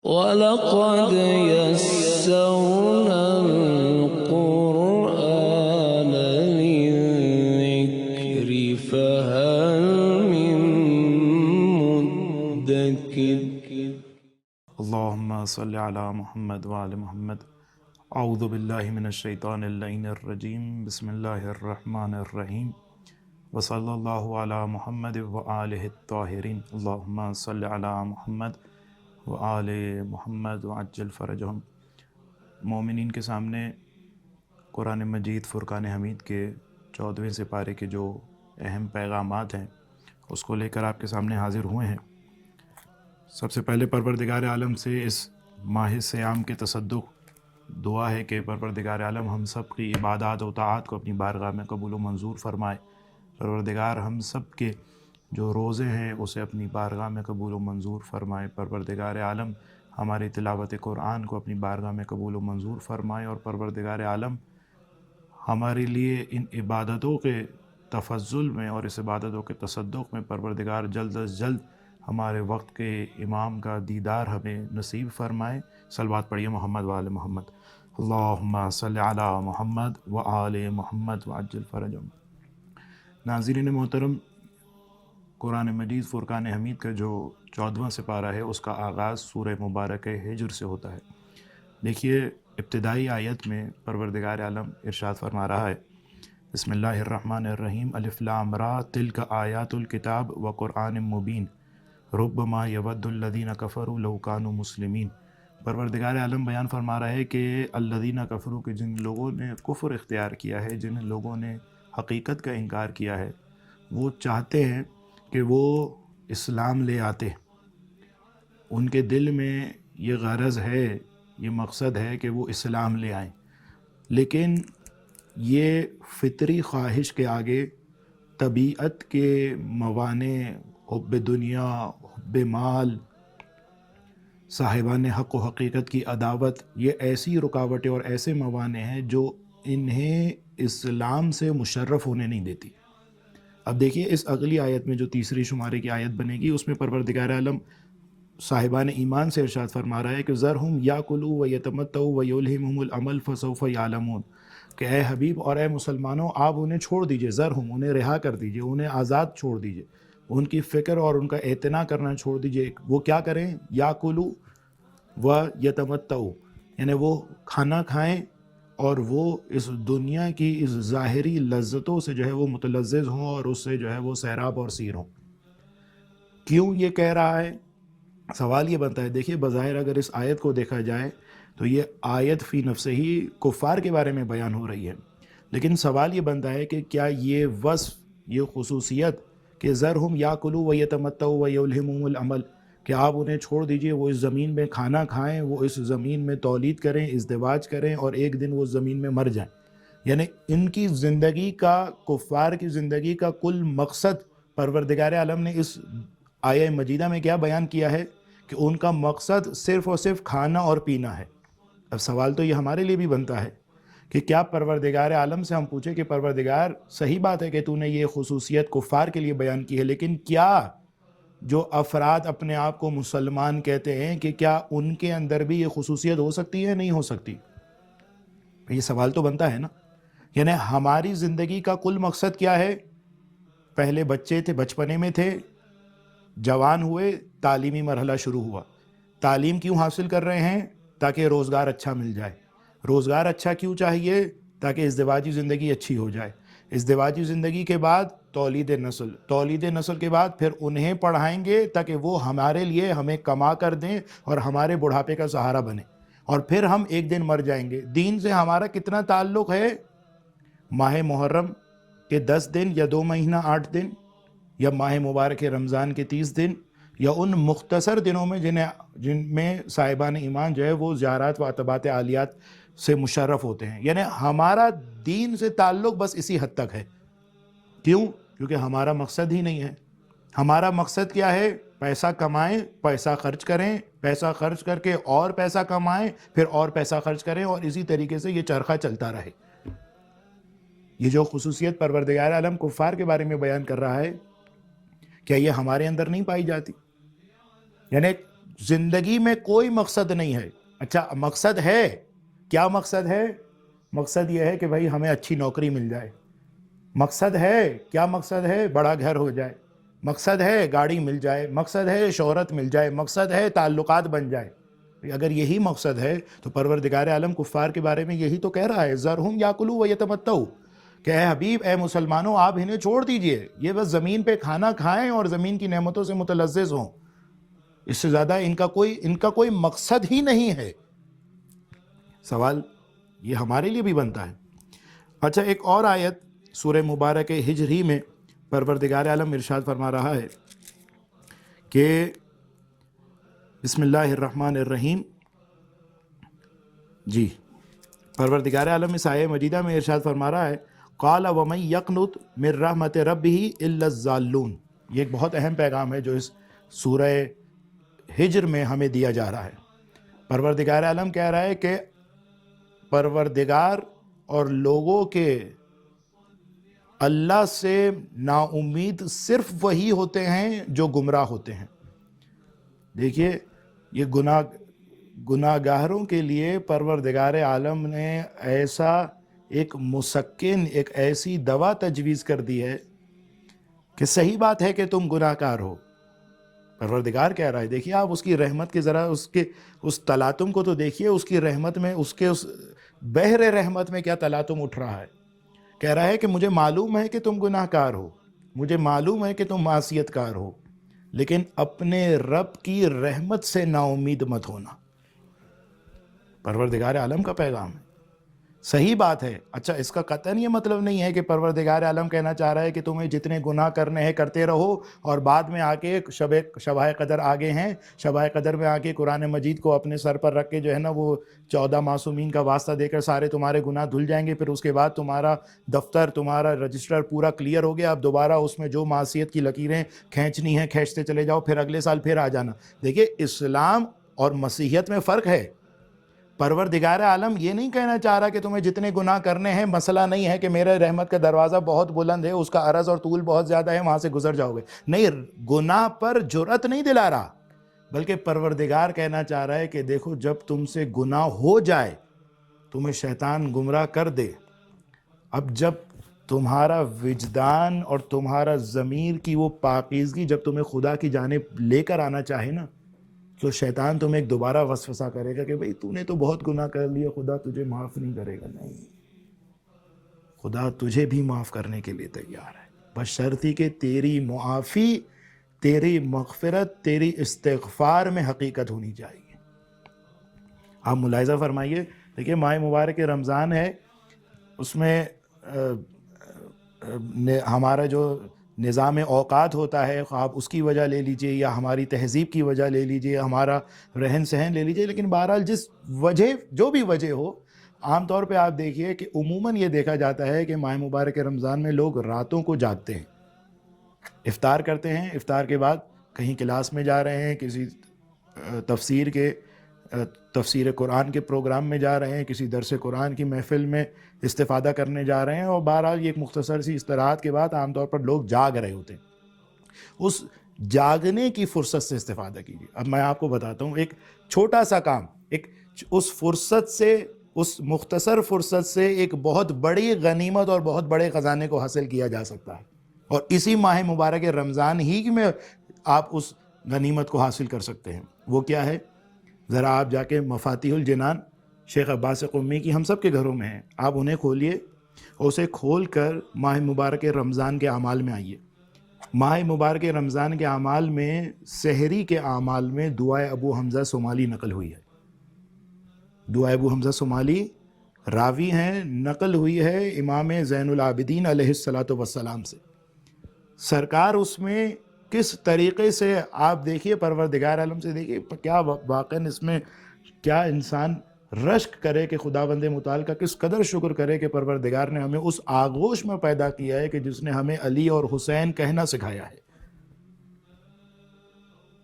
وَلَقَدْ يَسَّرْنَا الْقُرْآنَ لِلذِّكْرِ فَهَلْ مِن مُّدَّكِرٍ اللہم صلی علی محمد وآل محمد اعوذ باللہ من الشیطان اللعین الرجیم بسم اللہ الرحمن الرحیم وصلی اللہ علی محمد وآلہ الطاہرین اللہم صلی علی محمد وآل محمد وعجل فرجہم۔ مومنین کے سامنے قرآن مجید فرقان حمید کے 14ویں سپارے کے جو اہم پیغامات ہیں اس کو لے کر آپ کے سامنے حاضر ہوئے ہیں۔ سب سے پہلے پروردگار عالم سے اس ماہ صیام کے تصدق دعا ہے کہ پروردگار عالم ہم سب کی عبادات و طاعات کو اپنی بارگاہ میں قبول و منظور فرمائے۔ پروردگار ہم سب کے جو روزے ہیں اسے اپنی بارگاہ میں قبول و منظور فرمائے۔ پروردگار عالم ہماری تلاوت قرآن کو اپنی بارگاہ میں قبول و منظور فرمائے، اور پروردگار عالم ہمارے لیے ان عبادتوں کے تفضل میں اور اس عبادتوں کے تصدق میں پروردگار جلد از جلد ہمارے وقت کے امام کا دیدار ہمیں نصیب فرمائے۔ صلوات پڑھیے محمد وآل محمد۔ اللہم صلی علی محمد وآل محمد وعجل فرجہم۔ ناظرین محترم، قرآن مجید فرقان حمید کا جو 14واں سپارہ ہے اس کا آغاز سورہ مبارک ہجر سے ہوتا ہے۔ دیکھیے ابتدائی آیت میں پروردگار عالم ارشاد فرما رہا ہے، بسم اللہ الرحمن الرحیم، الف لام را تلک آیات الکتاب وقرآن مبین ربما یود الذین کفروا لو کانوا مسلمین۔ پروردگار عالم بیان فرما رہا ہے کہ الذین کفروا، کہ جن لوگوں نے کفر اختیار کیا ہے، جن لوگوں نے حقیقت کا انکار کیا ہے، وہ چاہتے ہیں کہ وہ اسلام لے آتے، ان کے دل میں یہ غرض ہے، یہ مقصد ہے کہ وہ اسلام لے آئیں، لیکن یہ فطری خواہش کے آگے، طبیعت کے موانع، حب دنیا، حب مال، صاحبان حق و حقیقت کی عداوت، یہ ایسی رکاوٹیں اور ایسے موانع ہیں جو انہیں اسلام سے مشرف ہونے نہیں دیتی۔ اب دیکھیے اس اگلی آیت میں جو تیسری شمارے کی آیت بنے گی، اس میں پروردگار عالم صاحبان ایمان سے ارشاد فرما رہا ہے کہ ذرہم یاکلوا ویتمتعوا ویلہمہم الامل فسوف یعلمون، کہ اے حبیب اور اے مسلمانوں، آپ انہیں چھوڑ دیجئے، ذرہم، انہیں رہا کر دیجئے، انہیں آزاد چھوڑ دیجئے، ان کی فکر اور ان کا اعتنا کرنا چھوڑ دیجئے۔ وہ کیا کریں؟ یاکلوا ویتمتعوا، یعنی وہ کھانا کھائیں اور وہ اس دنیا کی اس ظاہری لذتوں سے جو ہے وہ متلذذ ہوں اور اس سے جو ہے وہ سیراب اور سیر ہوں۔ کیوں یہ کہہ رہا ہے؟ سوال یہ بنتا ہے، دیکھیے بظاہر اگر اس آیت کو دیکھا جائے تو یہ آیت فی نفسہ ہی کفار کے بارے میں بیان ہو رہی ہے، لیکن سوال یہ بنتا ہے کہ کیا یہ وصف، یہ خصوصیت کہ ذرہم یاکلوا ویتمتعوا ویلہمہم الامل، کہ آپ انہیں چھوڑ دیجئے، وہ اس زمین میں کھانا کھائیں، وہ اس زمین میں تولید کریں، ازدواج کریں اور ایک دن وہ زمین میں مر جائیں، یعنی ان کی زندگی کا، کفار کی زندگی کا کل مقصد پروردگار عالم نے اس آیہ مجیدہ میں کیا بیان کیا ہے کہ ان کا مقصد صرف اور صرف کھانا اور پینا ہے۔ اب سوال تو یہ ہمارے لیے بھی بنتا ہے کہ کیا پروردگار عالم سے ہم پوچھیں کہ پروردگار صحیح بات ہے کہ تو نے یہ خصوصیت کفار کے لیے بیان کی ہے، لیکن کیا جو افراد اپنے آپ کو مسلمان کہتے ہیں کہ کیا ان کے اندر بھی یہ خصوصیت ہو سکتی ہے؟ نہیں ہو سکتی؟ یہ سوال تو بنتا ہے نا۔ یعنی ہماری زندگی کا کل مقصد کیا ہے؟ پہلے بچے تھے، بچپنے میں تھے، جوان ہوئے، تعلیمی مرحلہ شروع ہوا، تعلیم کیوں حاصل کر رہے ہیں؟ تاکہ روزگار اچھا مل جائے۔ روزگار اچھا کیوں چاہیے؟ تاکہ ازدواجی زندگی اچھی ہو جائے۔ ازدواجی زندگی کے بعد تولید نسل، تولید نسل کے بعد پھر انہیں پڑھائیں گے تاکہ وہ ہمارے لیے ہمیں کما کر دیں اور ہمارے بڑھاپے کا سہارا بنے، اور پھر ہم ایک دن مر جائیں گے۔ دین سے ہمارا کتنا تعلق ہے؟ ماہ محرم کے 10 دن یا 2 مہینہ 8 دن، یا ماہ مبارک رمضان کے 30 دن، یا ان مختصر دنوں میں جن میں صاحبان ایمان جو ہے وہ زیارات و عتبات عالیات سے مشرف ہوتے ہیں۔ یعنی ہمارا دین سے تعلق بس اسی حد تک ہے۔ کیوں؟ کیونکہ ہمارا مقصد ہی نہیں ہے۔ ہمارا مقصد کیا ہے؟ پیسہ کمائیں، پیسہ خرچ کریں، پیسہ خرچ کر کے اور پیسہ کمائیں، پھر اور پیسہ خرچ کریں، اور اسی طریقے سے یہ چرخہ چلتا رہے۔ یہ جو خصوصیت پروردگار عالم کفار کے بارے میں بیان کر رہا ہے، کیا یہ ہمارے اندر نہیں پائی جاتی؟ یعنی زندگی میں کوئی مقصد نہیں ہے. اچھا مقصد ہے, کیا مقصد ہے؟ مقصد یہ ہے کہ بھائی ہمیں اچھی نوکری مل جائے. مقصد ہے, کیا مقصد ہے؟ بڑا گھر ہو جائے. مقصد ہے گاڑی مل جائے. مقصد ہے شہرت مل جائے. مقصد ہے تعلقات بن جائے. اگر یہی مقصد ہے تو پروردگار عالم کفار کے بارے میں یہی تو کہہ رہا ہے, ذرہم یاکلوا ویتمتعوا, کہ اے حبیب, اے مسلمانوں, آپ انہیں چھوڑ دیجئے, یہ بس زمین پہ کھانا کھائیں اور زمین کی نعمتوں سے متلذذ ہوں. اس سے زیادہ ان کا کوئی مقصد ہی نہیں ہے. سوال یہ ہمارے لیے بھی بنتا ہے. اچھا ایک اور آیت سورہ مبارک ہجر ہی میں پروردگار عالم ارشاد فرما رہا ہے کہ بسم اللہ الرحمن الرحیم. جی پروردگار عالم اس آیہ مجیدہ میں ارشاد فرما رہا ہے قال ومن یقنط من رحمت ربہ الا الضالون. یہ ایک بہت اہم پیغام ہے جو اس سورہ ہجر میں ہمیں دیا جا رہا ہے. پروردگار عالم کہہ رہا ہے کہ پروردگار اور لوگوں کے اللہ سے نا امید صرف وہی ہوتے ہیں جو گمراہ ہوتے ہیں. دیکھیے یہ گناہ گاروں کے لیے پروردگار عالم نے ایسا ایک مسکن, ایک ایسی دوا تجویز کر دی ہے کہ صحیح بات ہے کہ تم گناہ کار ہو. پروردگار کہہ رہا ہے, دیکھیے آپ اس کی رحمت کے ذرا اس تلاطم کو تو دیکھیے, اس کی رحمت میں, اس بحر رحمت میں کیا تلاطم اٹھ رہا ہے. کہہ رہا ہے کہ مجھے معلوم ہے کہ تم گناہ کار ہو, مجھے معلوم ہے کہ تم معصیت کار ہو, لیکن اپنے رب کی رحمت سے نا امید مت ہونا. پروردگار عالم کا پیغام ہے. صحیح بات ہے. اچھا اس کا قطعاً یہ مطلب نہیں ہے کہ پروردگار عالم کہنا چاہ رہا ہے کہ تمہیں جتنے گناہ کرنے ہیں کرتے رہو اور بعد میں آ کے شبہ قدر آگے ہیں, شبہ قدر میں آ کے قرآن مجید کو اپنے سر پر رکھ کے جو ہے نا وہ 14 معصومین کا واسطہ دے کر سارے تمہارے گناہ دھل جائیں گے, پھر اس کے بعد تمہارا دفتر, تمہارا رجسٹر پورا کلیئر ہو گیا, اب دوبارہ اس میں جو معصیت کی لکیریں کھینچنی ہیں کھینچتے چلے جاؤ, پھر اگلے سال پھر آ جانا. دیکھیے اسلام اور مسیحیت میں فرق ہے. پروردگار عالم یہ نہیں کہنا چاہ رہا کہ تمہیں جتنے گناہ کرنے ہیں, مسئلہ نہیں ہے کہ میرے رحمت کا دروازہ بہت بلند ہے, اس کا عرض اور طول بہت زیادہ ہے, وہاں سے گزر جاؤ گے. نہیں, گناہ پر جرأت نہیں دلا رہا, بلکہ پروردگار کہنا چاہ رہا ہے کہ دیکھو جب تم سے گناہ ہو جائے, تمہیں شیطان گمراہ کر دے, اب جب تمہارا وجدان اور تمہارا ضمیر کی وہ پاکیزگی جب تمہیں خدا کی جانب لے کر آنا چاہے نا, تو شیطان تمہیں ایک دوبارہ وسوسہ کرے گا کہ بھئی تو نے تو بہت گناہ کر لیا, خدا تجھے معاف نہیں کرے گا. نہیں, خدا تجھے بھی معاف کرنے کے لیے تیار ہے, بشرطی کہ تیری معافی, تیری مغفرت, تیری استغفار میں حقیقت ہونی چاہیے. آپ ملاحظہ فرمائیے, دیکھیے ماہ مبارک رمضان ہے, اس میں ہمارا جو نظام اوقات ہوتا ہے, آپ اس کی وجہ لے لیجئے یا ہماری تہذیب کی وجہ لے لیجئے, ہمارا رہن سہن لے لیجئے, لیکن بہرحال جس وجہ, جو بھی وجہ ہو, عام طور پہ آپ دیکھیے کہ عموماً یہ دیکھا جاتا ہے کہ ماہ مبارک رمضان میں لوگ راتوں کو جاگتے ہیں, افطار کرتے ہیں, افطار کے بعد کہیں کلاس میں جا رہے ہیں, کسی تفسیر قرآن کے پروگرام میں جا رہے ہیں, کسی درس قرآن کی محفل میں استفادہ کرنے جا رہے ہیں, اور بہرحال یہ ایک مختصر سی استراحت کے بعد عام طور پر لوگ جاگ رہے ہوتے ہیں. اس جاگنے کی فرصت سے استفادہ کیجیے. اب میں آپ کو بتاتا ہوں ایک چھوٹا سا کام, اس فرصت سے, اس مختصر فرصت سے ایک بہت بڑی غنیمت اور بہت بڑے خزانے کو حاصل کیا جا سکتا ہے, اور اسی ماہ مبارک رمضان ہی میں آپ اس غنیمت کو حاصل کر سکتے ہیں. وہ کیا ہے؟ ذرا آپ جا کے مفاتیح الجنان شیخ عباس قمی کی ہم سب کے گھروں میں ہیں, آپ انہیں کھولیے اور اسے کھول کر ماہ مبارک رمضان کے اعمال میں آئیے. ماہ مبارک رمضان کے اعمال میں, سحری کے اعمال میں دعائے ابو حمزہ صومالی نقل ہوئی ہے. دعائے ابو حمزہ صومالی راوی ہیں, نقل ہوئی ہے امام زین العابدین علیہ الصلاۃ والسلام سے. سرکار اس میں کس طریقے سے, آپ دیکھیے پروردگار عالم سے دیکھیے کیا واقعاً اس میں کیا انسان رشک کرے کہ خداوند متعال کا کس قدر شکر کرے کہ پروردگار نے ہمیں اس آغوش میں پیدا کیا ہے کہ جس نے ہمیں علی اور حسین کہنا سکھایا ہے.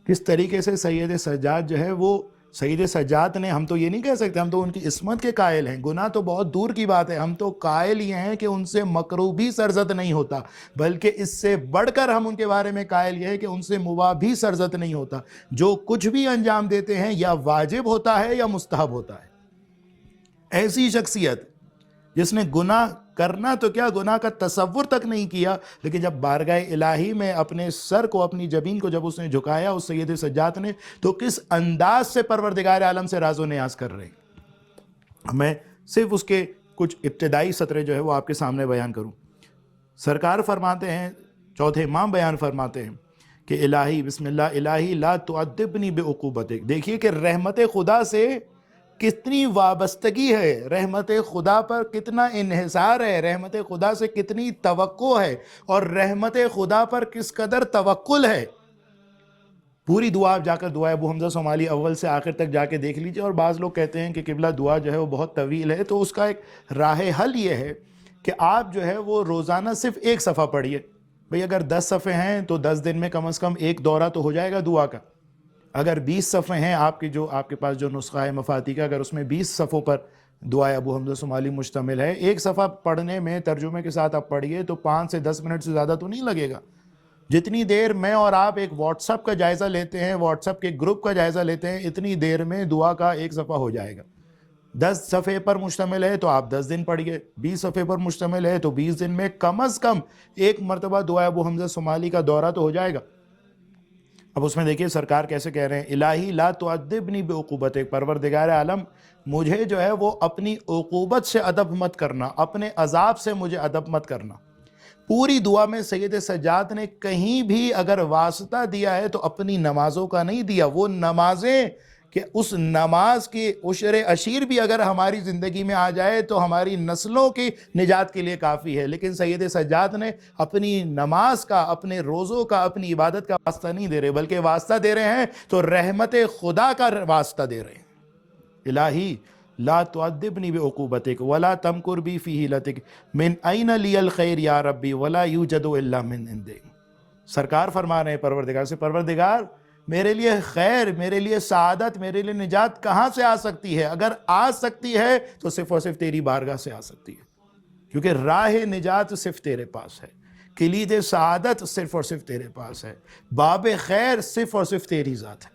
کس طریقے سے سید سجاد جو ہے وہ سید سجاد نے، ہم تو یہ نہیں کہہ سکتے، ہم تو ان کی عصمت کے قائل ہیں، گناہ تو بہت دور کی بات ہے، ہم تو قائل یہ ہیں کہ ان سے مکروہ بھی سرزد نہیں ہوتا، بلکہ اس سے بڑھ کر ہم ان کے بارے میں قائل یہ ہے کہ ان سے مباح بھی سرزد نہیں ہوتا، جو کچھ بھی انجام دیتے ہیں یا واجب ہوتا ہے یا مستحب ہوتا ہے۔ ایسی شخصیت جس نے گناہ کرنا تو کیا، گناہ کا تصور تک نہیں کیا، لیکن جب بارگاہ الہی میں اپنے سر کو، اپنی جبین کو جب اس نے جھکایا اس سید سجاد نے، تو کس انداز سے پروردگار عالم سے راز و نیاز کر رہے ہیں۔ میں صرف اس کے کچھ ابتدائی سطرے جو ہے وہ آپ کے سامنے بیان کروں۔ سرکار فرماتے ہیں، چوتھے امام بیان فرماتے ہیں کہ الہی، بسم اللہ، الہی لا تعذبنی بعقوبتک۔ دیکھیے کہ رحمت خدا سے کتنی وابستگی ہے، رحمت خدا پر کتنا انحصار ہے، رحمت خدا سے کتنی توقع ہے، اور رحمت خدا پر کس قدر توکل ہے۔ پوری دعا آپ جا کر دعا ابو حمزہ صومالی اول سے آخر تک جا کے دیکھ لیجئے، اور بعض لوگ کہتے ہیں کہ قبلہ دعا جو ہے وہ بہت طویل ہے، تو اس کا ایک راہ حل یہ ہے کہ آپ جو ہے وہ روزانہ صرف ایک صفحہ پڑھیے۔ بھئی اگر 10 صفحے ہیں تو 10 دن میں کم از کم ایک دورہ تو ہو جائے گا دعا کا۔ اگر 20 صفحے ہیں آپ کے پاس جو نسخہ ہے مفاتی کا، اگر اس میں 20 صفحوں پر دعائے ابو حمزہ صومالی مشتمل ہے، ایک صفحہ پڑھنے میں ترجمے کے ساتھ آپ پڑھیے تو 5 سے 10 منٹ سے زیادہ تو نہیں لگے گا۔ جتنی دیر میں اور آپ ایک واٹس ایپ کا جائزہ لیتے ہیں، واٹس ایپ کے گروپ کا جائزہ لیتے ہیں، اتنی دیر میں دعا کا ایک صفحہ ہو جائے گا۔ 10 صفحے پر مشتمل ہے تو آپ 10 دن پڑھیے، 20 صفحے پر مشتمل ہے تو 20 دن میں کم از کم ایک مرتبہ دعائے ابو حمزہ صومالی کا دورہ تو ہو جائے گا۔ اب اس میں دیکھیے سرکار کیسے کہہ رہے ہیں، الہی لا تعذبنی بعقوبتک، پروردگار عالم مجھے جو ہے وہ اپنی عقوبت سے ادب مت کرنا، اپنے عذاب سے مجھے ادب مت کرنا۔ پوری دعا میں سید سجاد نے کہیں بھی اگر واسطہ دیا ہے تو اپنی نمازوں کا نہیں دیا۔ وہ نمازیں کہ اس نماز کی عشر عشیر بھی اگر ہماری زندگی میں آ جائے تو ہماری نسلوں کی نجات کے لیے کافی ہے، لیکن سید سجاد نے اپنی نماز کا، اپنے روزوں کا، اپنی عبادت کا واسطہ نہیں دے رہے، بلکہ واسطہ دے رہے ہیں تو رحمت خدا کا واسطہ دے رہے ہیں۔ الہی لا تعذبنی بعقوبتک ولا تمکر بی فی حیلتک من این لی الخیر یا ربی ولا یوجد الا من عندک۔ سرکار فرما رہے ہیں پروردگار سے، پروردگار میرے لیے خیر، میرے لیے سعادت، میرے لیے نجات کہاں سے آ سکتی ہے؟ اگر آ سکتی ہے تو صرف اور صرف تیری بارگاہ سے آ سکتی ہے، کیونکہ راہ نجات صرف تیرے پاس ہے، کلید سعادت صرف اور صرف تیرے پاس ہے، باب خیر صرف اور صرف تیری ذات ہے۔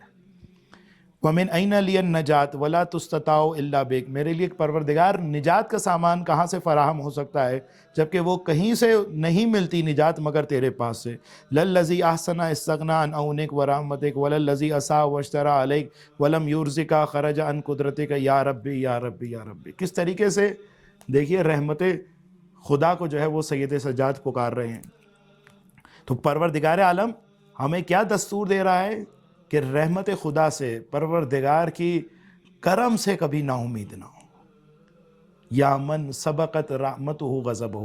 وَمِنْ أَيْنَ لِيَ النَّجَاةُ وَلَا تُسْتَطَاعُ إِلَّا بِكَ، میرے لیے پروردگار نجات کا سامان کہاں سے فراہم ہو سکتا ہے جبکہ وہ کہیں سے نہیں ملتی نجات مگر تیرے پاس سے۔ لَلَّذِي أَحْسَنَ اسْتَغْنَىٰ عَنْ عَوْنِكَ وَرَحْمَتِكَ وَلَلَّذِي أَسَاءَ وَاشْتَرَىٰ عَلَيْكَ وَلَمْ يُرْزِقَ خَرَجَ عَنْ قُدْرَتِكَ یا ربی یا ربی یا ربی۔ کس طریقے سے دیکھیے رحمت خدا کو جو ہے وہ سید سجاد پکار رہے ہیں۔ تو پروردگار عالم ہمیں کیا دستور دے رہا ہے کہ رحمت خدا سے، پروردگار کی کرم سے کبھی نا امید نہ ہو۔ یا من سبقت رحمتہ غضبہ،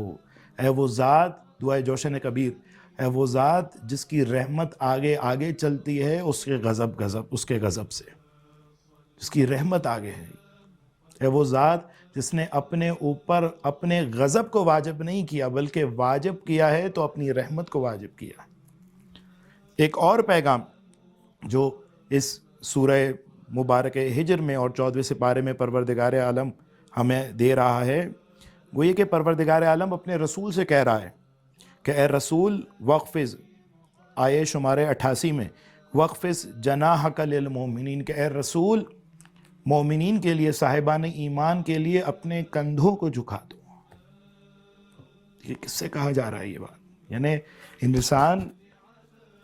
اے وہ ذات، دعائے جوشن کبیر، اے وہ ذات جس کی رحمت آگے آگے چلتی ہے اس کے غضب سے، جس کی رحمت آگے ہے، اے وہ ذات جس نے اپنے اوپر اپنے غضب کو واجب نہیں کیا بلکہ واجب کیا ہے تو اپنی رحمت کو واجب کیا۔ ایک اور پیغام جو اس سورہ مبارک ہجر میں اور 14ویں سپارے میں پروردگار عالم ہمیں دے رہا ہے، وہ یہ کہ پروردگار عالم اپنے رسول سے کہہ رہا ہے کہ اے رسول وقفز، آیے شمار 88 میں، وقفز جناحک للمؤمنین، کہ اے رسول مومنین کے لیے، صاحبان ایمان کے لیے اپنے کندھوں کو جھکا دو۔ یہ کس سے کہا جا رہا ہے یہ بات؟ یعنی انسان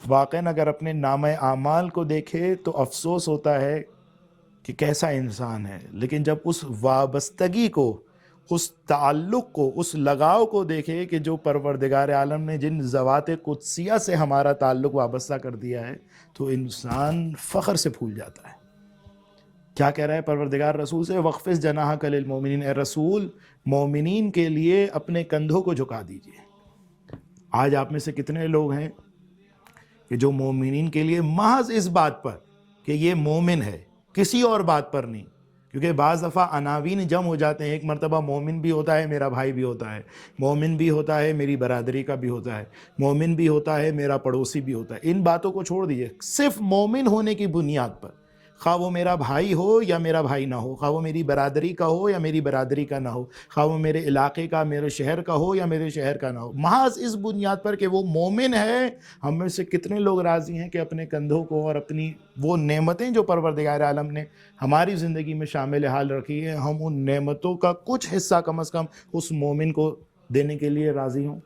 واقعاً اگر اپنے نامہ اعمال کو دیکھے تو افسوس ہوتا ہے کہ کیسا انسان ہے، لیکن جب اس وابستگی کو، اس تعلق کو، اس لگاؤ کو دیکھے کہ جو پروردگار عالم نے جن ذوات قدسیہ سے ہمارا تعلق وابستہ کر دیا ہے تو انسان فخر سے پھول جاتا ہے۔ کیا کہہ رہا ہے پروردگار رسول سے؟ وَخْفِضْ جَنَاحَكَ لِلْمُؤْمِنِينَ، اے رسول مومنین کے لیے اپنے کندھوں کو جھکا دیجئے۔ آج آپ میں سے کتنے لوگ ہیں کہ جو مومنین کے لیے محض اس بات پر کہ یہ مومن ہے، کسی اور بات پر نہیں، کیونکہ بعض دفعہ عناوین جم ہو جاتے ہیں۔ ایک مرتبہ مومن بھی ہوتا ہے میرا بھائی بھی ہوتا ہے، مومن بھی ہوتا ہے میری برادری کا بھی ہوتا ہے، مومن بھی ہوتا ہے میرا پڑوسی بھی ہوتا ہے۔ ان باتوں کو چھوڑ دیجئے، صرف مومن ہونے کی بنیاد پر خواہ وہ میرا بھائی ہو یا میرا بھائی نہ ہو، خواہ وہ میری برادری کا ہو یا میری برادری کا نہ ہو، خواہ وہ میرے علاقے کا، میرے شہر کا ہو یا میرے شہر کا نہ ہو، محض اس بنیاد پر کہ وہ مومن ہے۔ ہم میں سے کتنے لوگ راضی ہیں کہ اپنے کندھوں کو اور اپنی وہ نعمتیں جو پروردگار عالم نے ہماری زندگی میں شامل حال رکھی ہے، ہم ان نعمتوں کا کچھ حصہ کم از کم اس مومن کو دینے کے لیے راضی ہوں۔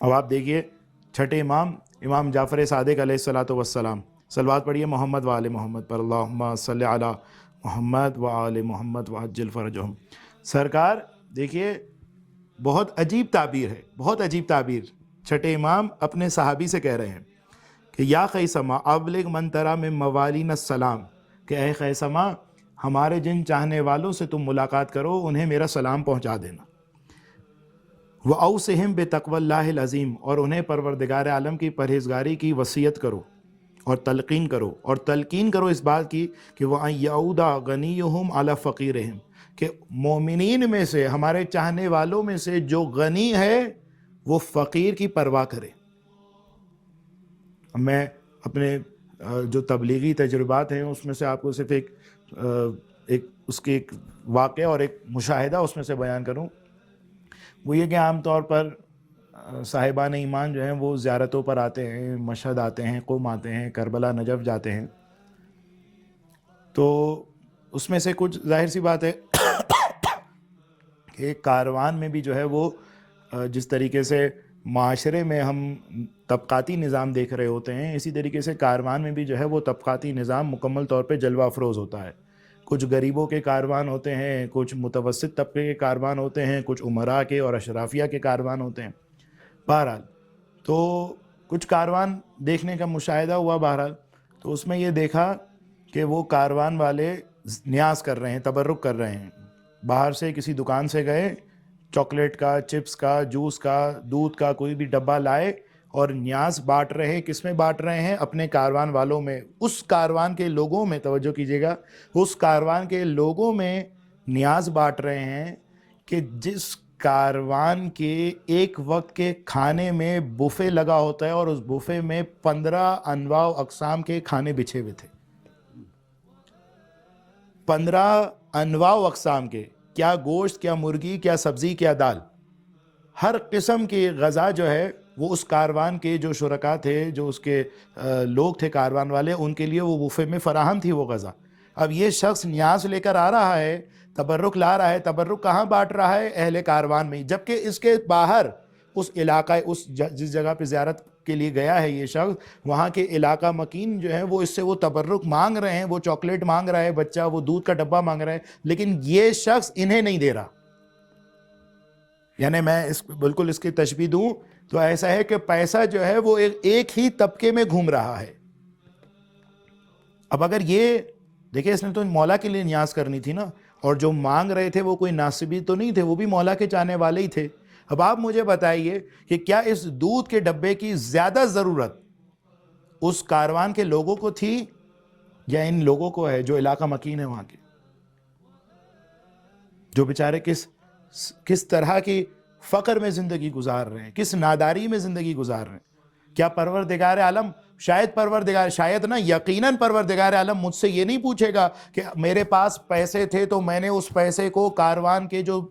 اب آپ دیکھیے چھٹے امام، امام جعفر صادق علیہ الصلوۃ والسلام، صلوات پڑھیے محمد و آل محمد پر، اللہم صلی علی محمد و آل محمد وعجل فرجہم۔ سرکار دیکھیے بہت عجیب تعبیر ہے، بہت عجیب تعبیر۔ چھٹے امام اپنے صحابی سے کہہ رہے ہیں کہ یا خیثمہ ابلغ من تری من موالین السلام، کہ اے خیثمہ ہمارے جن چاہنے والوں سے تم ملاقات کرو انہیں میرا سلام پہنچا دینا۔ وَأَوْصِهِمْ بِتَقْوَى اللَّهِ الْعَظِيمِ، اور انہیں پروردگار عالم کی پرہیزگاری کی وصیت کرو اور تلقین کرو، اور تلقین کرو اس بات کی کہ وَأَنْ يَعُودَ غَنِيُّهُمْ عَلَى فَقِيرِهِمْ، کہ مومنین میں سے، ہمارے چاہنے والوں میں سے جو غنی ہے وہ فقیر کی پرواہ کرے۔ میں اپنے جو تبلیغی تجربات ہیں اس میں سے آپ کو صرف اس کے ایک واقعہ اور ایک مشاہدہ اس میں سے بیان کروں۔ وہ یہ کہ عام طور پر صاحبان ایمان جو ہیں وہ زیارتوں پر آتے ہیں، مشہد آتے ہیں، قم آتے ہیں، کربلا نجف جاتے ہیں، تو اس میں سے کچھ ظاہر سی بات ہے کہ ایک کاروان میں بھی جو ہے وہ جس طریقے سے معاشرے میں ہم طبقاتی نظام دیکھ رہے ہوتے ہیں، اسی طریقے سے کاروان میں بھی جو ہے وہ طبقاتی نظام مکمل طور پہ جلوہ افروز ہوتا ہے۔ کچھ غریبوں کے کاروان ہوتے ہیں، کچھ متوسط طبقے کے کاروان ہوتے ہیں، کچھ امراء کے اور اشرافیہ کے کاروان ہوتے ہیں۔ بہرحال تو کچھ کاروان دیکھنے کا مشاہدہ ہوا، بہرحال تو اس میں یہ دیکھا کہ وہ کاروان والے نیاز کر رہے ہیں، تبرک کر رہے ہیں۔ باہر سے کسی دکان سے گئے، چاکلیٹ کا، چپس کا، جوس کا، دودھ کا کوئی بھی ڈبہ لائے اور نیاز بانٹ رہے۔ کس میں بانٹ رہے ہیں؟ اپنے کاروان والوں میں، اس کاروان کے لوگوں میں، توجہ کیجیے گا، اس کاروان کے لوگوں میں نیاز بانٹ رہے ہیں کہ جس کاروان کے ایک وقت کے کھانے میں بوفے لگا ہوتا ہے اور اس بوفے میں 15 انواع و اقسام کے کھانے بچھے ہوئے تھے۔ 15 انواع و اقسام کے، کیا گوشت، کیا مرغی، کیا سبزی، کیا دال، ہر قسم کی غذا جو ہے وہ اس کاروان کے جو شرکاء تھے، جو اس کے لوگ تھے کاروان والے، ان کے لیے وہ بوفے میں فراہم تھی وہ غذا۔ اب یہ شخص نیاز لے کر آ رہا ہے، تبرک لا رہا ہے، تبرک کہاں بانٹ رہا ہے؟ اہل کاروان میں، جبکہ اس کے باہر اس علاقہ، جس جگہ پہ زیارت کے لیے گیا ہے یہ شخص، وہاں کے علاقہ مکین جو ہے وہ اس سے وہ تبرک مانگ رہے ہیں، وہ چاکلیٹ مانگ رہا ہے بچہ، وہ دودھ کا ڈبہ مانگ رہا ہے، لیکن یہ شخص انہیں نہیں دے رہا۔ یعنی میں بالکل اس کی تشبیہ دوں تو ایسا ہے کہ پیسہ جو ہے وہ ایک ہی طبقے میں گھوم رہا ہے۔ اب اگر یہ دیکھیں، اس نے تو مولا کے لیے نیاز کرنی تھی نا، اور جو مانگ رہے تھے وہ کوئی ناصبی تو نہیں تھے، وہ بھی مولا کے چاہنے والے ہی تھے۔ اب آپ مجھے بتائیے کہ کیا اس دودھ کے ڈبے کی زیادہ ضرورت اس کاروان کے لوگوں کو تھی یا ان لوگوں کو ہے جو علاقہ مکین ہے وہاں کے، جو بیچارے کس طرح کی فقر میں زندگی گزار رہے ہیں، کس ناداری میں زندگی گزار رہے ہیں؟ کیا پروردگار عالم، شاید نا، یقیناً پروردگار عالم مجھ سے یہ نہیں پوچھے گا کہ میرے پاس پیسے تھے تو میں نے اس پیسے کو کاروان کے جو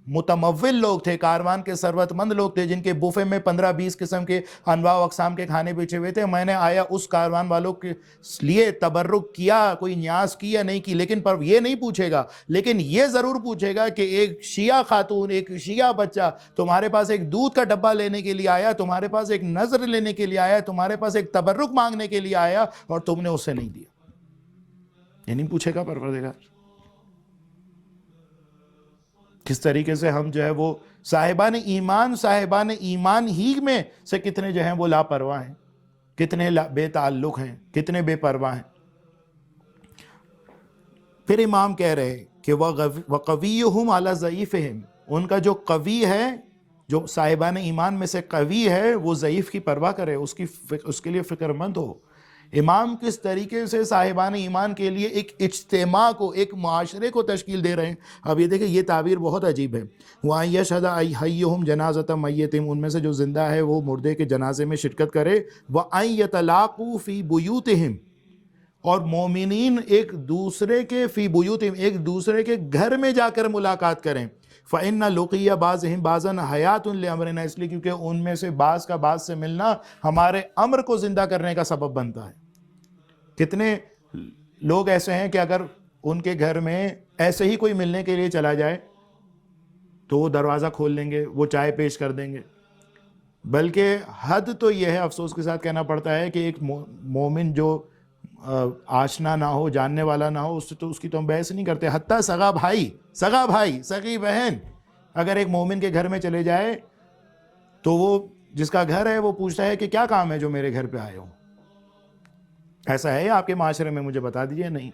متمول لوگ تھے، کاروان کے ثروت مند لوگ تھے جن کے بوفے میں 15-20 قسم کے انواع و اقسام کے کھانے بچے ہوئے تھے، میں نے آیا اس کاروان والوں کے لیے تبرک کیا، کوئی نیاز کی یا نہیں کی، لیکن پر یہ نہیں پوچھے گا، لیکن یہ ضرور پوچھے گا کہ ایک شیعہ خاتون، ایک شیعہ بچہ تمہارے پاس ایک دودھ کا ڈبہ لینے کے لیے آیا، تمہارے پاس ایک نظر لینے کے لیے آیا، تمہارے پاس ایک تبرک مانگنے کے لیے آیا اور تم نے اسے نہیں دیا، یہ نہیں پوچھے گا پروردگار؟ کس طریقے سے ہم جو ہے وہ صاحبان ایمان ہی میں سے کتنے جو ہیں وہ لاپرواہ ہیں، کتنے بے تعلق ہیں، کتنے بے پرواہ ہیں۔ پھر امام کہہ رہے کہ وَقَوِيُّهُمْ عَلَى ضَعِيفِهِمْ، ان کا جو قوی ہے، جو صاحبان ایمان میں سے قوی ہے، وہ ضعیف کی پرواہ کرے، اس کے لیے فکر مند ہو۔ امام کس طریقے سے صاحبان ایمان کے لیے ایک اجتماع کو، ایک معاشرے کو تشکیل دے رہے ہیں۔ اب یہ دیکھیں، یہ تعبیر بہت عجیب ہے۔ وَأَن يَشْهَدَ أَحَدُهُمْ جَنَازَةَ مَيِّتٍ، ان میں سے جو زندہ ہے وہ مردے کے جنازے میں شرکت کرے۔ وَأَن يَتَلَاقُوا فِي بُيُوتِهِمْ، اور مومنین ایک دوسرے کے فی بیوتہم ایک دوسرے کے گھر میں جا کر ملاقات کریں. فَإِنَّ لُقِيَّ بَعْضِهِمْ بَعْضًا حَيَاتٌ لِأَمْرِنَا، اس لیے کیونکہ ان میں سے بعض کا بعض سے ملنا ہمارے امر کو زندہ کرنے کا سبب بنتا ہے. کتنے لوگ ایسے ہیں کہ اگر ان کے گھر میں ایسے ہی کوئی ملنے کے لیے چلا جائے تو وہ دروازہ کھول لیں گے، وہ چائے پیش کر دیں گے. بلکہ حد تو یہ ہے، افسوس کے ساتھ کہنا پڑتا ہے، کہ ایک مومن جو آشنا نہ ہو، جاننے والا نہ ہو، اس کی تو ہم بحث نہیں کرتے. حتیٰ سگا بھائی، سگی بہن اگر ایک مومن کے گھر میں چلے جائے تو وہ جس کا گھر ہے وہ پوچھتا ہے کہ کیا کام ہے جو میرے گھر پہ آئے ہو. ایسا ہے آپ کے معاشرے میں؟ مجھے بتا دیجئے. نہیں.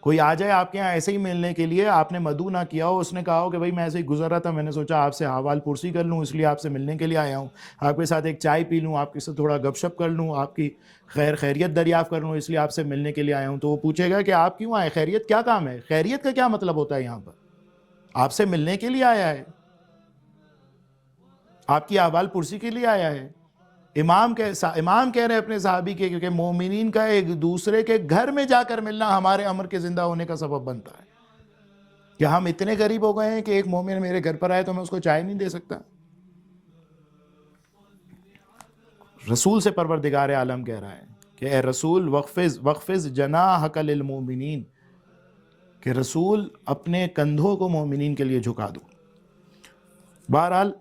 کوئی آ جائے آپ کے یہاں ایسے ہی ملنے کے لیے، آپ نے مدعو نہ کیا ہو، اس نے کہا ہو کہ بھائی میں ایسے ہی گزر رہا تھا، میں نے سوچا آپ سے حوال پرسی کر لوں، اس لیے آپ سے ملنے کے لیے آیا ہوں، آپ کے ساتھ ایک چائے پی لوں، آپ کے ساتھ تھوڑا گپ شپ کر لوں، آپ کی خیریت دریافت کر لوں، اس لیے آپ سے ملنے کے لیے آیا ہوں. تو وہ پوچھے گا کہ آپ کیوں آئے، خیریت کیا کام ہے، خیریت کا کیا مطلب ہوتا ہے، یہاں پر آپ سے ملنے کے لیے آیا ہے، آپ کی احوال پرسی کے لیے آیا ہے. امام کہہ رہے ہیں اپنے صحابی کے، کیونکہ مومنین کا ایک دوسرے کے گھر میں جا کر ملنا ہمارے امر کے زندہ ہونے کا سبب بنتا ہے. کہ ہم اتنے غریب ہو گئے ہیں کہ ایک مومن میرے گھر پر آئے تو میں اس کو چائے نہیں دے سکتا. رسول سے پروردگار عالم کہہ رہا ہے کہ اے رسول وقفز جناحک للمومنین، کہ رسول اپنے کندھوں کو مومنین کے لیے جھکا دو. بہرحال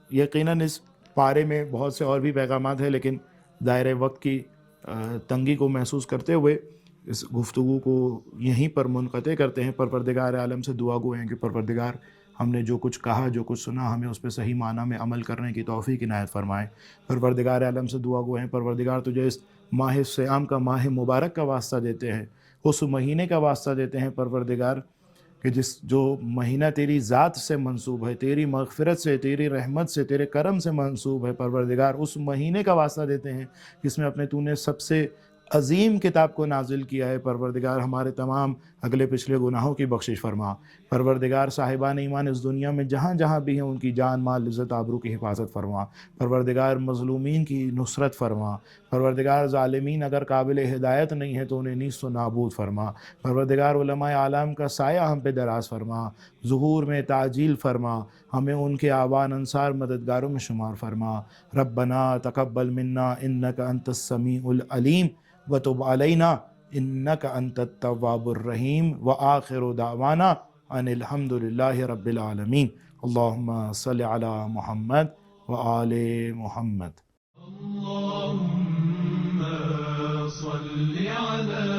یقیناً اس پارے میں بہت سے اور بھی پیغامات ہیں، لیکن دائرہ وقت کی تنگی کو محسوس کرتے ہوئے اس گفتگو کو یہیں پر منقطع کرتے ہیں. پروردگار عالم سے دعا گو ہیں کہ پروردگار ہم نے جو کچھ کہا، جو کچھ سنا، ہمیں اس پہ صحیح معنی میں عمل کرنے کی توفیق عنایت فرمائے. پروردگار عالم سے دعا گو ہیں پروردگار تجھے اس ماہ صیام کا، ماہ مبارک کا واسطہ دیتے ہیں، اس مہینے کا واسطہ دیتے ہیں پروردگار، کہ جو مہینہ تیری ذات سے منسوب ہے، تیری مغفرت سے، تیری رحمت سے، تیرے کرم سے منسوب ہے. پروردگار اس مہینے کا واسطہ دیتے ہیں جس میں تو نے سب سے عظیم کتاب کو نازل کیا ہے. پروردگار ہمارے تمام اگلے پچھلے گناہوں کی بخشش فرما. پروردگار صاحبان ایمان اس دنیا میں جہاں جہاں بھی ہیں ان کی جان مال عزت آبرو کی حفاظت فرما. پروردگار مظلومین کی نصرت فرما. پروردگار ظالمین اگر قابل ہدایت نہیں ہے تو انہیں نیست و نابود فرما. پروردگار علماء عالم کا سایہ ہم پہ دراز فرما، ظہور میں تعجیل فرما، ہمیں ان کے آوان انصار مددگاروں میں شمار فرما. ربنا تقبل منا انک انت السمیع العلیم وتب علینا انک انت التواب الرحیم. وآخر دعوانا ان الحمد للہ رب العالمین. اللہم صلی علی محمد وآل محمد. اللهم صل على